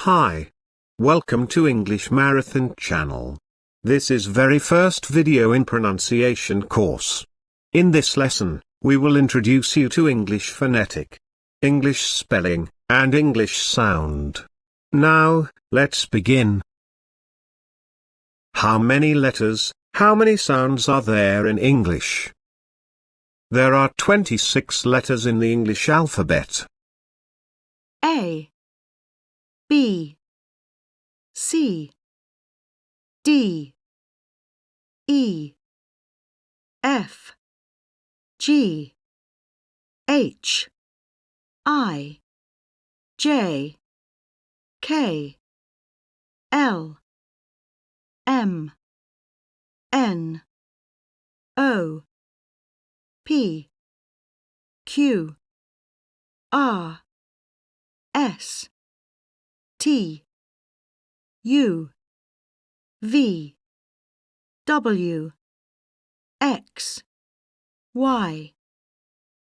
Hi. Welcome to English Marathon channel. This is very first video in pronunciation course. In this lesson, we will introduce you to English phonetic, English spelling, and English sound. Now, let's begin. How many letters, how many sounds are there in English? There are 26 letters in the English alphabet. A, B, C, D, E, F, G, H, I, J, K, L, M, N, O, P, Q, R, S, T, U, V, W, X, Y,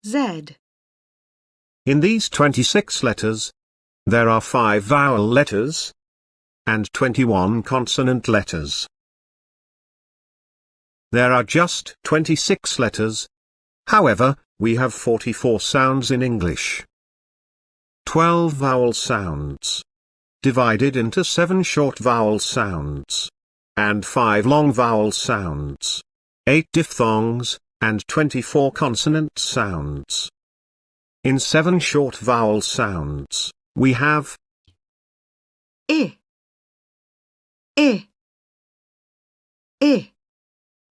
Z. In these 26 letters, there are 5 vowel letters and 21 consonant letters. There are just 26 letters. However, we have 44 sounds in English. 12 vowel sounds, divided into 7 short vowel sounds, and 5 long vowel sounds, 8 diphthongs, and 24 consonant sounds. In 7 short vowel sounds, we have I,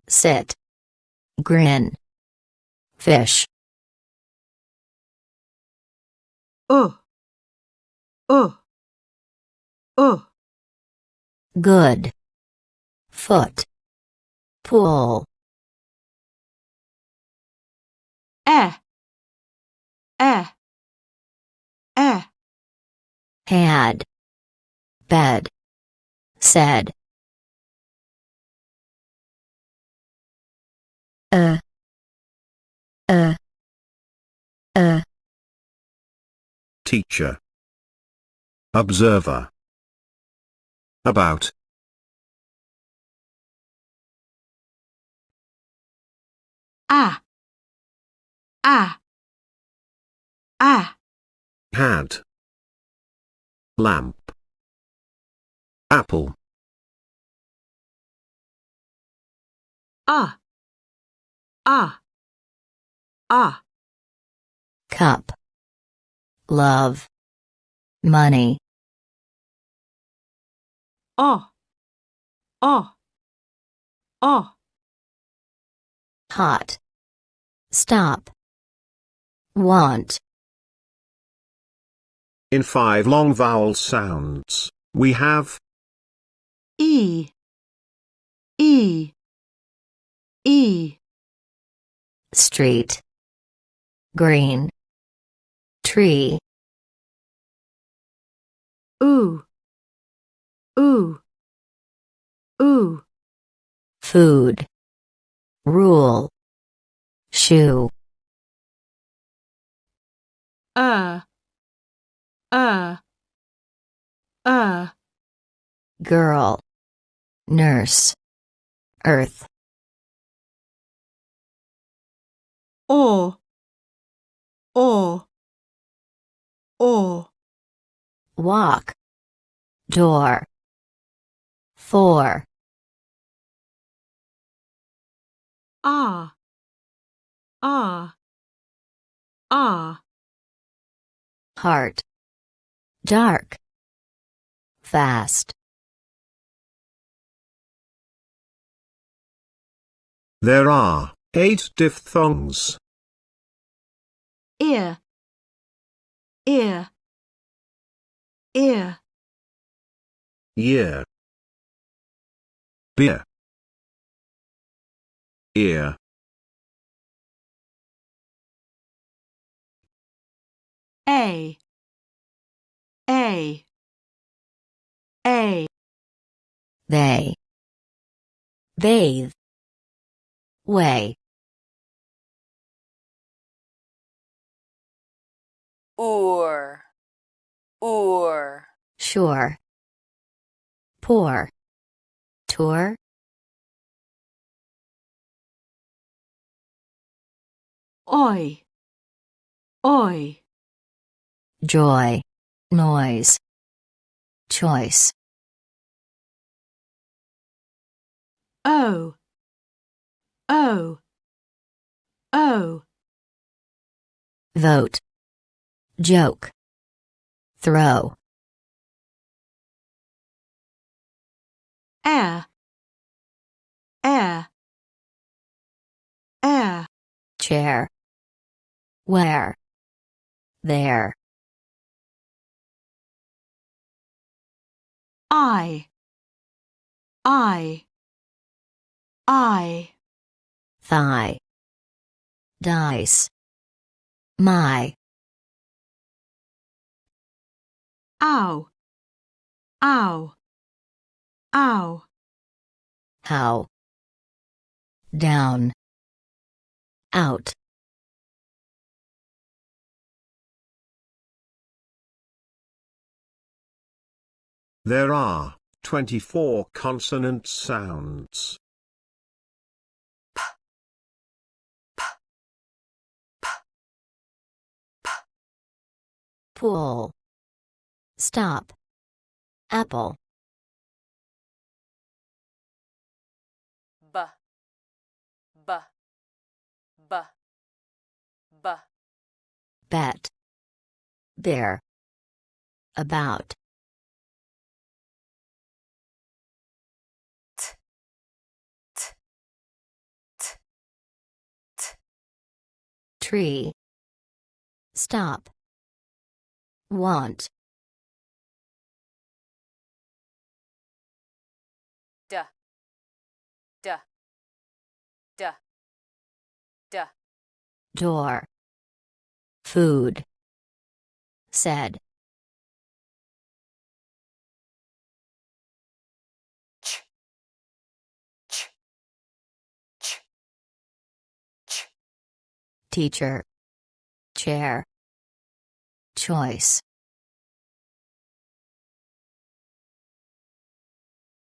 sit, grin, fish, good, foot, pull, had, bed, said, teacher, observer, about, had, lamp, apple, cup, love, money, hot, stop, want. In 5 long vowel sounds, we have E, street, green, tree, food, rule, shoe, girl, nurse, earth, walk, door, for, heart, dark, fast. There are 8 diphthongs. ear, Year, beer, ear, A, They, bathe, way, or sure. Pour. Tour. Oi. Oi. Joy. Noise. Choice. O. O. O. Vote. Joke. Throw. Air. Air. Air. Chair. Where. There. I. I. I. Thigh. Dice. My. Ow. Ow. Ow. How. Down. Out. There are 24 consonant sounds. Pool. Stop. Apple. B, b, b, b, Bet. Bear. About. t, t, t, t, Tree. Stop. Want. d, d, d, d, Door. Food. Said. ch, ch, ch, ch, Teacher. Chair. Choice.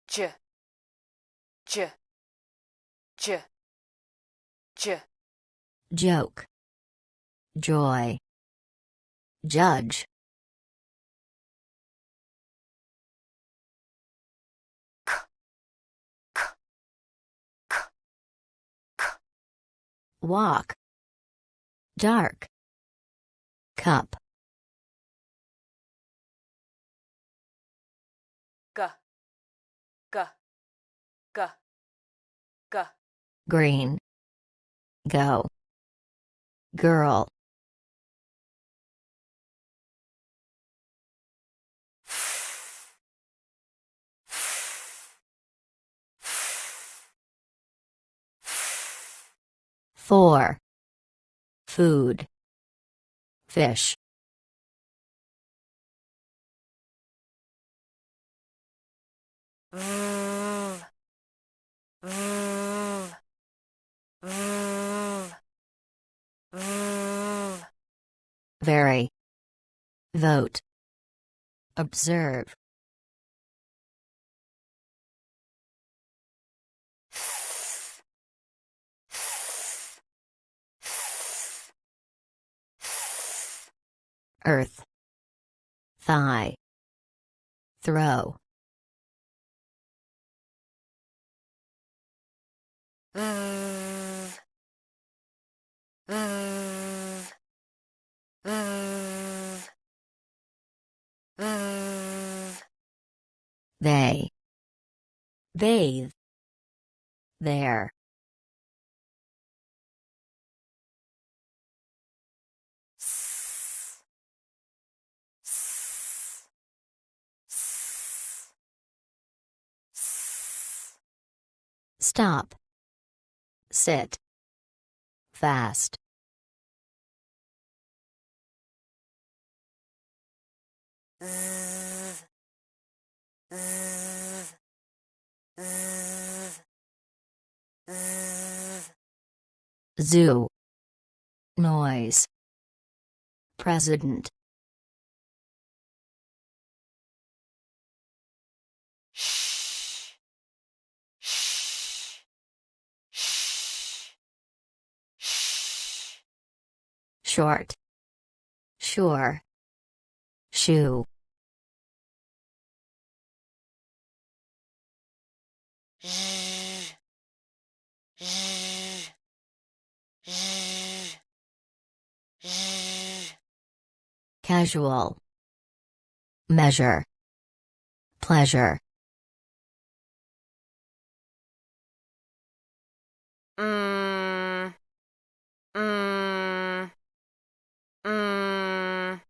j, j, j, j, Joke. Joy. Judge. k, k, k, k, Walk. Dark. Cup. g, g, g, g, Green. Go. Girl. Four. Food. Fish. v, v, v, v, Very. Vote. Observe. Earth. Thigh. Throw. v, v, v, v, They. Bathe. There. s, s, s, s, Stop. Sit. Fast. z, z, z, z, Zoo. Noise. President. short, sure, shoe, zzz, zzz, zzz, zzz, casual, measure, pleasure, mm, mm, mm,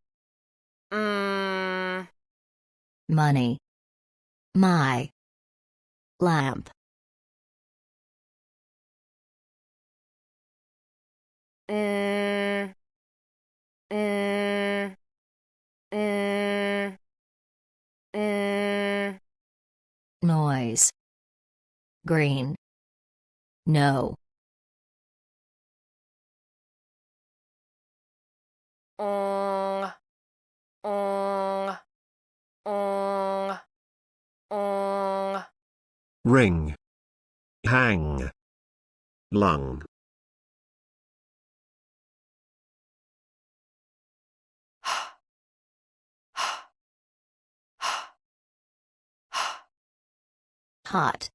mm, money, my, lamp, mm, mm, mm, mm, noise, green, no, ong, ong, ong, ong, ring, hang, lung, hot,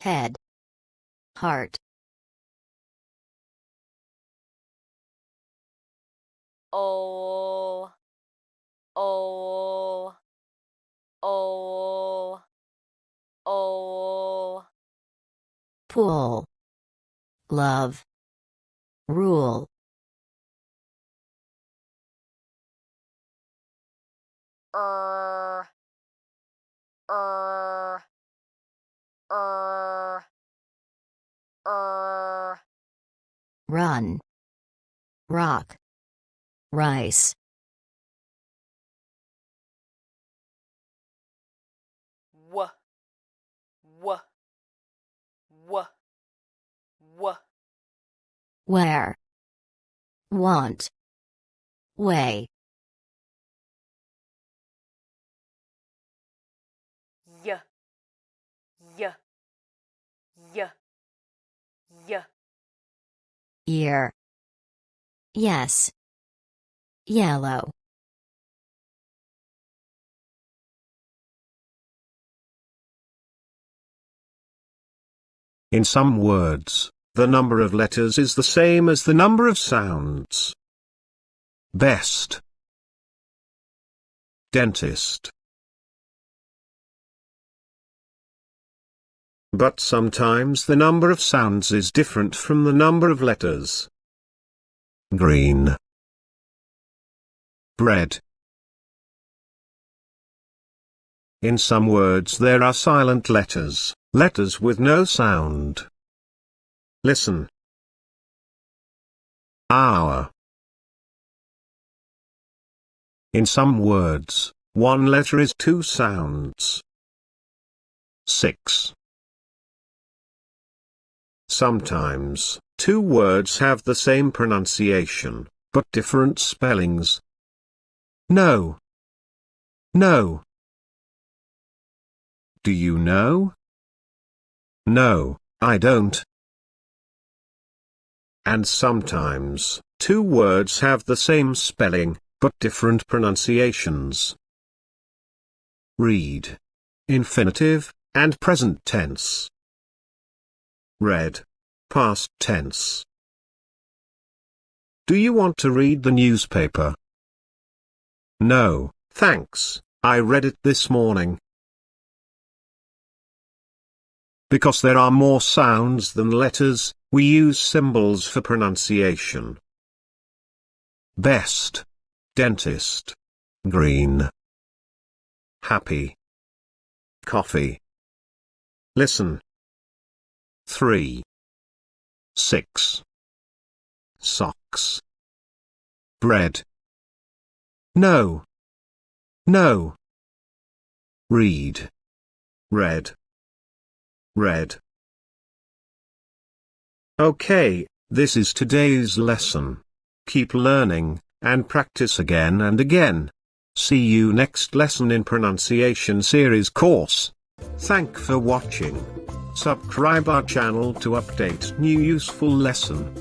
head, heart, oh, oh, oh, oh, pool, love, rule, er, er, er, er, run, rock, rice, w, w, w, w, where, want, way, y, y, y, y, ear, yes, yellow, In some words, the number of letters is the same as the number of sounds. Best, dentist. But sometimes the number of sounds is different from the number of letters. Green, bread. In some words there are silent letters, letters with no sound. Listen. Hour. In some words, one letter is two sounds. 6. Sometimes, two words have the same pronunciation, but different spellings. No. No. Do you know? No, I don't. And sometimes, two words have the same spelling, but different pronunciations. Read. Infinitive, and present tense. Read. Past tense. Do you want to read the newspaper? No, thanks, I read it this morning. Because there are more sounds than letters, we use symbols for pronunciation. Best. Dentist. Green. Happy. Coffee. Listen. 3. 6. Socks. Bread. No. No. Read. Red. Red. Okay, this is today's lesson. Keep learning, and practice again and again. See you next lesson in pronunciation series course. Thank for watching. Subscribe our channel to update new useful lesson.